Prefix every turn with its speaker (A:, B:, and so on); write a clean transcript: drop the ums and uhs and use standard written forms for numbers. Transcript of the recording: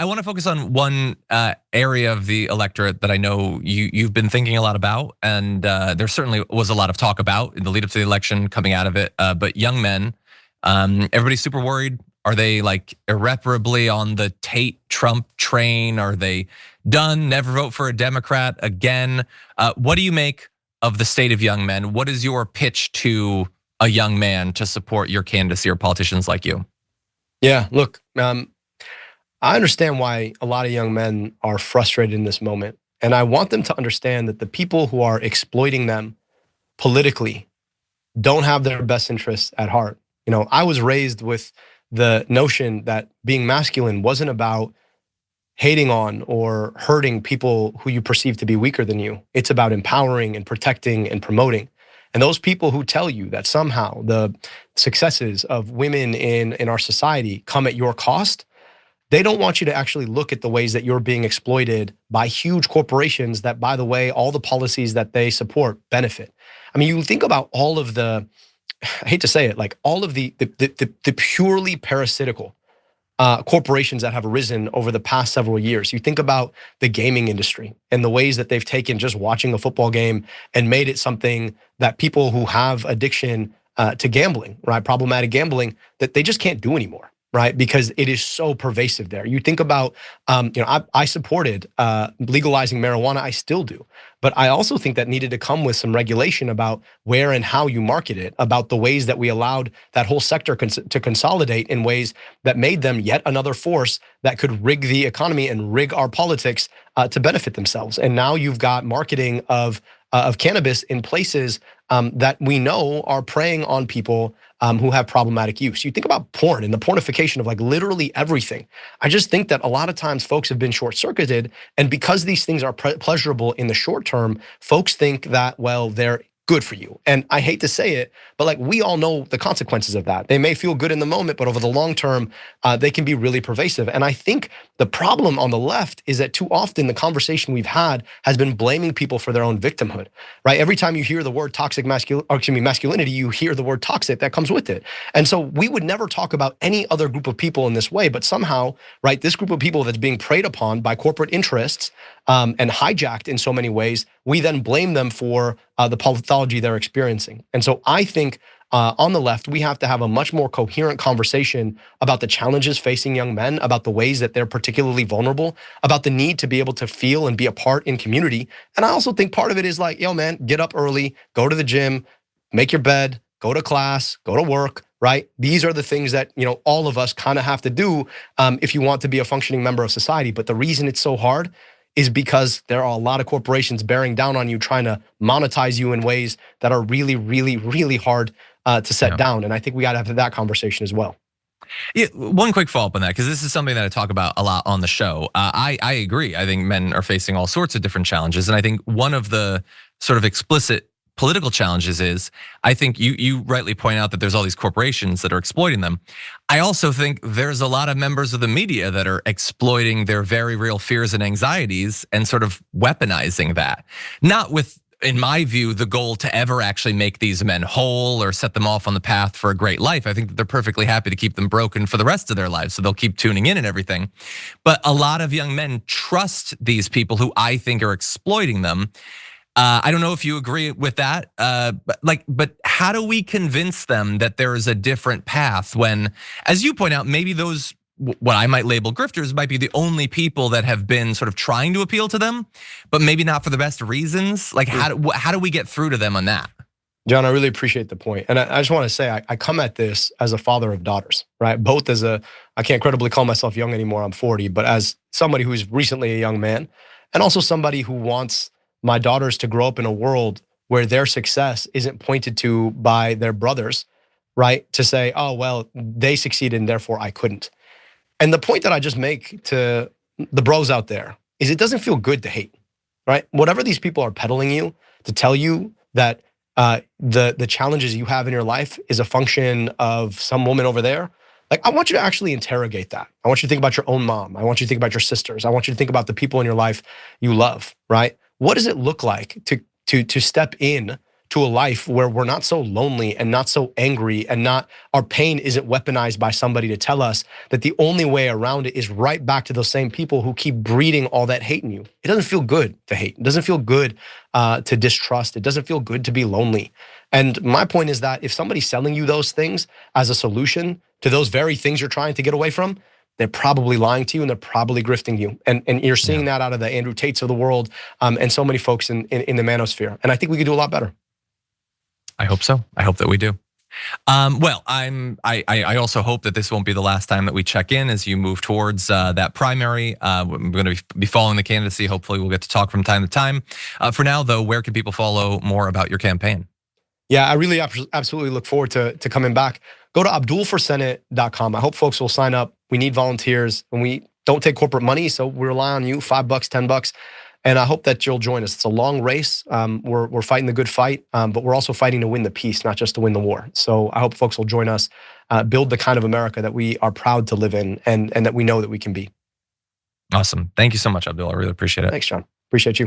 A: I want to focus on one area of the electorate that I know you've been thinking a lot about, and there certainly was a lot of talk about in the lead up to the election, coming out of it. But young men, everybody's super worried. Are they like irreparably on the Tate Trump train? Are they done? Never vote for a Democrat again? What do you make of the state of young men? What is your pitch to a young man to support your candidacy or politicians like you?
B: Yeah, look, I understand why a lot of young men are frustrated in this moment. And I want them to understand that the people who are exploiting them politically don't have their best interests at heart. You know, I was raised with the notion that being masculine wasn't about hating on or hurting people who you perceive to be weaker than you. It's about empowering and protecting and promoting. And those people who tell you that somehow the successes of women in our society come at your cost, they don't want you to actually look at the ways that you're being exploited by huge corporations that, by the way, all the policies that they support benefit. I mean, you think about all of the, I hate to say it, like all of the purely parasitical corporations that have arisen over the past several years. You think about the gaming industry and the ways that they've taken just watching a football game and made it something that people who have addiction to gambling, right, problematic gambling, that they just can't do anymore, right? Because it is so pervasive there. You think about, I supported legalizing marijuana, I still do. But I also think that needed to come with some regulation about where and how you market it, about the ways that we allowed that whole sector to consolidate in ways that made them yet another force that could rig the economy and rig our politics to benefit themselves. And now you've got marketing of cannabis in places that we know are preying on people who have problematic use. You think about porn and the pornification of like literally everything. I just think that a lot of times folks have been short-circuited, and because these things are pleasurable in the short term, folks think that, well, they're good for you. And I hate to say it, but like we all know the consequences of that. They may feel good in the moment, but over the long term, they can be really pervasive. And I think the problem on the left is that too often the conversation we've had has been blaming people for their own victimhood, right? Every time you hear the word masculinity, you hear the word toxic that comes with it. And so we would never talk about any other group of people in this way, but somehow, right, this group of people that's being preyed upon by corporate interests and hijacked in so many ways, we then blame them for the pathology they're experiencing. And so I think on the left, we have to have a much more coherent conversation about the challenges facing young men, about the ways that they're particularly vulnerable, about the need to be able to feel and be a part in community. And I also think part of it is like, yo man, get up early, go to the gym, make your bed, go to class, go to work, right? These are the things that, you know, all of us kind of have to do if you want to be a functioning member of society. But the reason it's so hard is because there are a lot of corporations bearing down on you, trying to monetize you in ways that are really, really, really hard to set down. And I think we got to have that conversation as well.
A: Yeah, one quick follow-up on that, because this is something that I talk about a lot on the show. I agree. I think men are facing all sorts of different challenges. And I think one of the sort of explicit political challenges is, I think you rightly point out that there's all these corporations that are exploiting them. I also think there's a lot of members of the media that are exploiting their very real fears and anxieties and sort of weaponizing that. Not with, in my view, the goal to ever actually make these men whole or set them off on the path for a great life. I think that they're perfectly happy to keep them broken for the rest of their lives, so they'll keep tuning in and everything. But a lot of young men trust these people who I think are exploiting them. I don't know if you agree with that, but how do we convince them that there is a different path when, as you point out, maybe those, what I might label grifters, might be the only people that have been sort of trying to appeal to them, but maybe not for the best reasons? Like how do we get through to them on that?
B: John, I really appreciate the point. And I just want to say, I come at this as a father of daughters, right? Both as I can't credibly call myself young anymore, I'm 40, but as somebody who's recently a young man, and also somebody who wants my daughters to grow up in a world where their success isn't pointed to by their brothers, right? To say, oh, well, they succeeded and therefore I couldn't. And the point that I just make to the bros out there is it doesn't feel good to hate, right? Whatever these people are peddling you to tell you that the challenges you have in your life is a function of some woman over there, like I want you to actually interrogate that. I want you to think about your own mom. I want you to think about your sisters. I want you to think about the people in your life you love, right? What does it look like to step in to a life where we're not so lonely and not so angry and not our pain isn't weaponized by somebody to tell us that the only way around it is right back to those same people who keep breeding all that hate in you. It doesn't feel good to hate. It doesn't feel good to distrust. It doesn't feel good to be lonely. And my point is that if somebody's selling you those things as a solution to those very things you're trying to get away from, they're probably lying to you and they're probably grifting you. And you're seeing that out of the Andrew Tates of the world and so many folks in the manosphere. And I think we could do a lot better.
A: I hope so. I hope that we do. Well, I also hope that this won't be the last time that we check in as you move towards that primary. We're going to be following the candidacy. Hopefully we'll get to talk from time to time. For now though, where can people follow more about your campaign?
B: Yeah, I really absolutely look forward to coming back. Go to abdulforsenate.com. I hope folks will sign up. We need volunteers and we don't take corporate money, so we rely on you, $5, $10. And I hope that you'll join us. It's a long race. We're fighting the good fight, but we're also fighting to win the peace, not just to win the war. So I hope folks will join us, build the kind of America that we are proud to live in and that we know that we can be.
A: Awesome. Thank you so much, Abdul. I really appreciate it.
B: Thanks, John. Appreciate you.